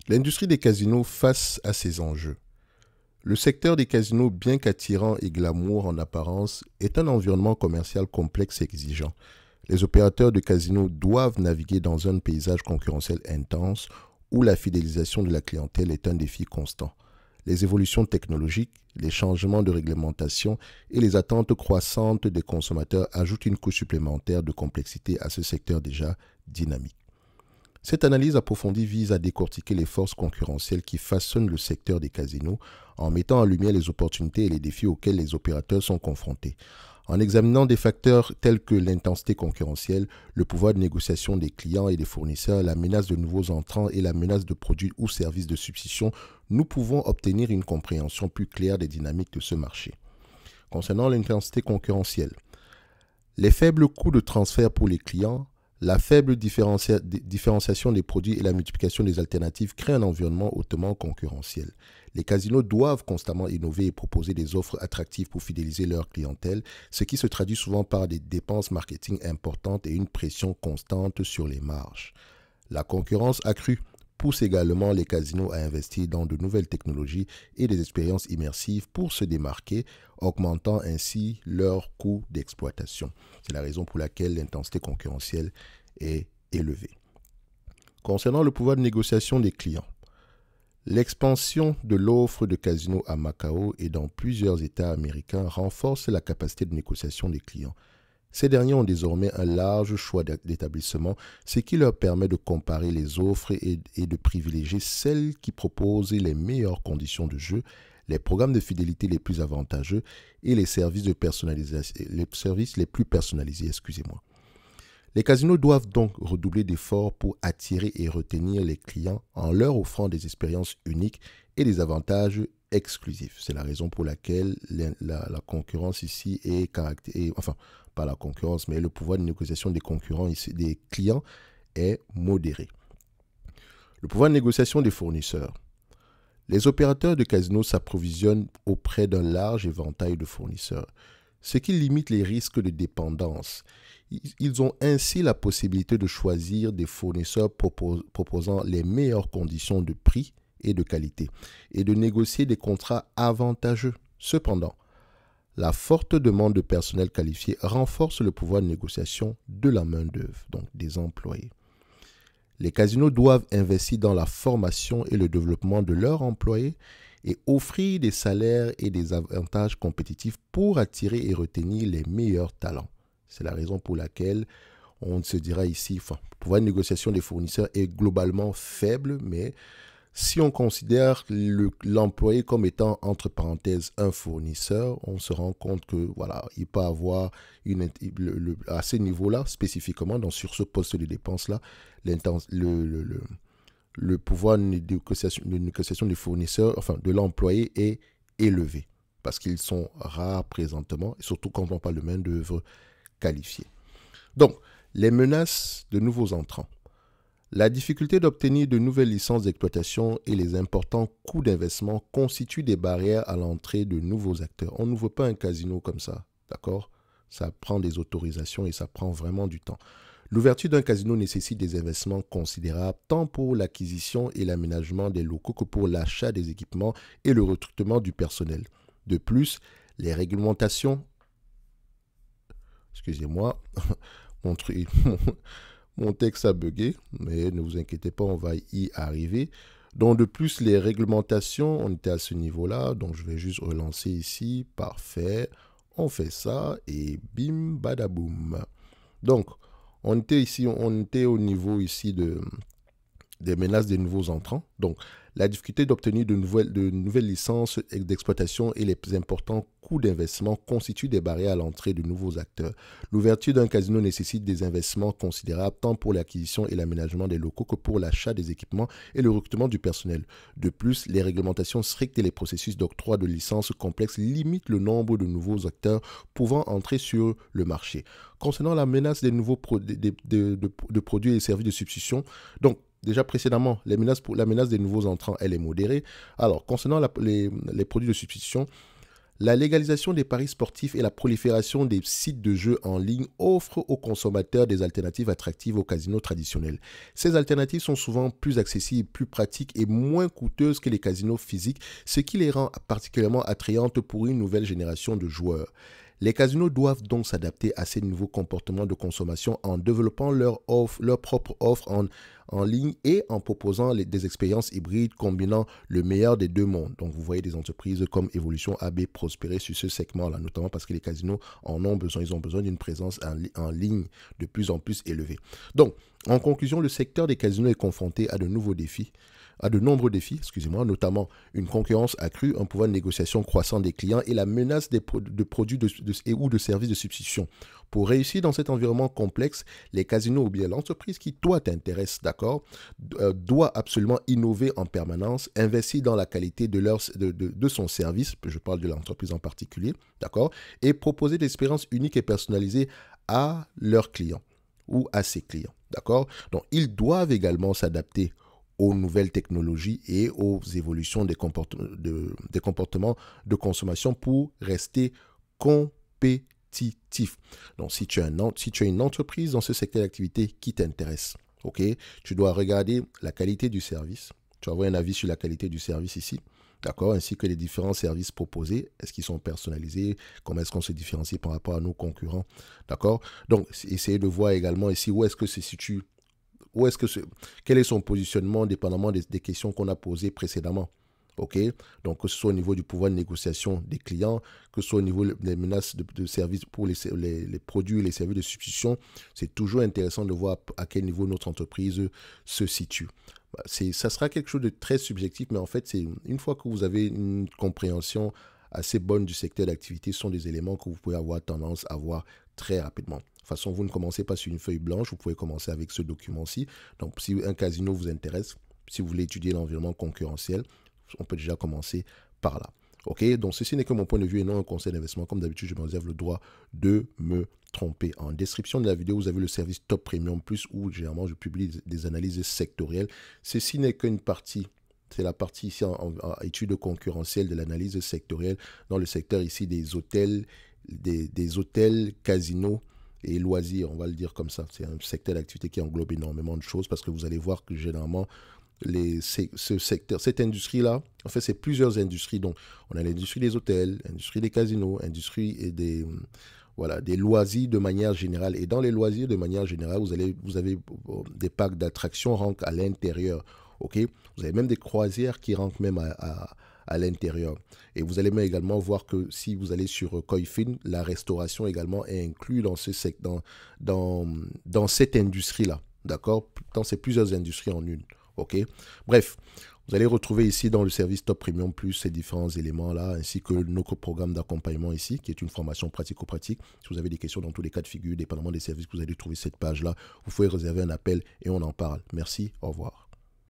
L'industrie des casinos face à ces enjeux. Le secteur des casinos, bien qu'attirant et glamour en apparence, est un environnement commercial complexe et exigeant. Les opérateurs de casinos doivent naviguer dans un paysage concurrentiel intense où la fidélisation de la clientèle est un défi constant. Les évolutions technologiques, les changements de réglementation et les attentes croissantes des consommateurs ajoutent une couche supplémentaire de complexité à ce secteur déjà dynamique. Cette analyse approfondie vise à décortiquer les forces concurrentielles qui façonnent le secteur des casinos en mettant en lumière les opportunités et les défis auxquels les opérateurs sont confrontés. En examinant des facteurs tels que l'intensité concurrentielle, le pouvoir de négociation des clients et des fournisseurs, la menace de nouveaux entrants et la menace de produits ou services de substitution, nous pouvons obtenir une compréhension plus claire des dynamiques de ce marché. Concernant l'intensité concurrentielle, les faibles coûts de transfert pour les clients, la faible différenciation des produits et la multiplication des alternatives créent un environnement hautement concurrentiel. Les casinos doivent constamment innover et proposer des offres attractives pour fidéliser leur clientèle, ce qui se traduit souvent par des dépenses marketing importantes et une pression constante sur les marges. La concurrence accrue pousse également les casinos à investir dans de nouvelles technologies et des expériences immersives pour se démarquer, augmentant ainsi leurs coûts d'exploitation. C'est la raison pour laquelle l'intensité concurrentielle est élevée. Concernant le pouvoir de négociation des clients, l'expansion de l'offre de casinos à Macao et dans plusieurs États américains renforce la capacité de négociation des clients. Ces derniers ont désormais un large choix d'établissements, ce qui leur permet de comparer les offres et de privilégier celles qui proposent les meilleures conditions de jeu, les programmes de fidélité les plus avantageux et les services les plus personnalisés. Les casinos doivent donc redoubler d'efforts pour attirer et retenir les clients en leur offrant des expériences uniques et des avantages exclusifs. C'est la raison pour laquelle la concurrence ici est caractérisée, enfin, pas la concurrence, mais le pouvoir de négociation des concurrents ici, des clients est modéré. Le pouvoir de négociation des fournisseurs. Les opérateurs de casinos s'approvisionnent auprès d'un large éventail de fournisseurs, ce qui limite les risques de dépendance. Ils ont ainsi la possibilité de choisir des fournisseurs proposant les meilleures conditions de prix et de qualité et de négocier des contrats avantageux. Cependant, la forte demande de personnel qualifié renforce le pouvoir de négociation de la main-d'œuvre, donc des employés. Les casinos doivent investir dans la formation et le développement de leurs employés et offrir des salaires et des avantages compétitifs pour attirer et retenir les meilleurs talents. C'est la raison pour laquelle on se dira ici, le pouvoir de négociation des fournisseurs est globalement faible, mais si on considère l'employé comme étant, entre parenthèses, un fournisseur, on se rend compte que il peut avoir à ce niveau-là, spécifiquement, donc sur ce poste de dépense-là, le pouvoir de négociation des fournisseurs, de l'employé est élevé, parce qu'ils sont rares présentement, et surtout quand on parle de main-d'œuvre qualifiée. Donc, les menaces de nouveaux entrants. La difficulté d'obtenir de nouvelles licences d'exploitation et les importants coûts d'investissement constituent des barrières à l'entrée de nouveaux acteurs. On n'ouvre pas un casino comme ça, d'accord? Ça prend des autorisations et ça prend vraiment du temps. L'ouverture d'un casino nécessite des investissements considérables tant pour l'acquisition et l'aménagement des locaux que pour l'achat des équipements et le recrutement du personnel. De plus, les réglementations... Excusez-moi, mon texte a bugué, mais ne vous inquiétez pas, on va y arriver. Donc de plus, les réglementations, on était à ce niveau-là, donc je vais juste relancer ici, parfait. On fait ça et bim, badaboum. Donc, on était au niveau ici des menaces des nouveaux entrants. Donc, la difficulté d'obtenir de nouvelles licences d'exploitation et les importants coûts d'investissement constituent des barrières à l'entrée de nouveaux acteurs. L'ouverture d'un casino nécessite des investissements considérables tant pour l'acquisition et l'aménagement des locaux que pour l'achat des équipements et le recrutement du personnel. De plus, les réglementations strictes et les processus d'octroi de licences complexes limitent le nombre de nouveaux acteurs pouvant entrer sur le marché. Concernant la menace des nouveaux de produits et services de substitution, donc, déjà précédemment, la menace des nouveaux entrants, elle est modérée. Alors, concernant les produits de substitution, La légalisation des paris sportifs et la prolifération des sites de jeux en ligne offrent aux consommateurs des alternatives attractives aux casinos traditionnels. Ces alternatives sont souvent plus accessibles, plus pratiques et moins coûteuses que les casinos physiques, ce qui les rend particulièrement attrayantes pour une nouvelle génération de joueurs. Les casinos doivent donc s'adapter à ces nouveaux comportements de consommation en développant leur propre offre en ligne et en proposant des expériences hybrides combinant le meilleur des deux mondes. Donc vous voyez des entreprises comme Evolution AB prospérer sur ce segment-là, notamment parce que les casinos en ont besoin. Ils ont besoin d'une présence en ligne de plus en plus élevée. Donc, en conclusion, le secteur des casinos est confronté à de nombreux défis, notamment une concurrence accrue, un pouvoir de négociation croissant des clients et la menace de produits ou de services de substitution. Pour réussir dans cet environnement complexe, les casinos ou bien l'entreprise qui, toi, t'intéresse, d'accord, doit absolument innover en permanence, investir dans la qualité de son service, je parle de l'entreprise en particulier, d'accord, et proposer des expériences uniques et personnalisées à leurs clients ou à ses clients, d'accord. Donc, ils doivent également s'adapter aux nouvelles technologies et aux évolutions des comportements de consommation pour rester compétitif. Donc, si tu as une entreprise dans ce secteur d'activité qui t'intéresse, ok, tu dois regarder la qualité du service. Tu vas avoir un avis sur la qualité du service ici, d'accord, ainsi que les différents services proposés. Est-ce qu'ils sont personnalisés? Comment est-ce qu'on se différencie par rapport à nos concurrents? D'accord. Donc, essayez de voir également ici où est-ce que se situe. Quel est son positionnement dépendamment des questions qu'on a posées précédemment. Ok, donc que ce soit au niveau du pouvoir de négociation des clients, que ce soit au niveau des menaces de services pour les produits et les services de substitution, c'est toujours intéressant de voir à quel niveau notre entreprise se situe. Ça sera quelque chose de très subjectif, mais en fait, c'est une fois que vous avez une compréhension assez bonne du secteur d'activité, ce sont des éléments que vous pouvez avoir tendance à voir très rapidement. De toute façon, vous ne commencez pas sur une feuille blanche, vous pouvez commencer avec ce document-ci. Donc, si un casino vous intéresse, si vous voulez étudier l'environnement concurrentiel, on peut déjà commencer par là. Ok, donc ceci n'est que mon point de vue et non un conseil d'investissement. Comme d'habitude, je me réserve le droit de me tromper. En description de la vidéo, vous avez le service Top Premium Plus où généralement je publie des analyses sectorielles. Ceci n'est qu'une partie. C'est la partie ici en étude concurrentielle de l'analyse sectorielle dans le secteur ici des hôtels, des hôtels, casinos et loisirs, on va le dire comme ça. C'est un secteur d'activité qui englobe énormément de choses parce que vous allez voir que généralement, cette industrie-là, en fait, c'est plusieurs industries. Donc, on a l'industrie des hôtels, l'industrie des casinos, l'industrie des loisirs de manière générale. Et dans les loisirs de manière générale, vous avez des parcs d'attractions rentrent à l'intérieur. Ok, vous avez même des croisières qui rentrent même à l'intérieur. Et vous allez même également voir que si vous allez sur Koifin, la restauration également est inclue dans cette industrie-là. D'accord? Dans ces plusieurs industries en une. Ok? Bref, vous allez retrouver ici dans le service Top Premium Plus ces différents éléments-là, ainsi que notre programme d'accompagnement ici, qui est une formation pratico-pratique. Si vous avez des questions dans tous les cas de figure, dépendamment des services que vous allez trouver cette page-là, vous pouvez réserver un appel et on en parle. Merci, au revoir.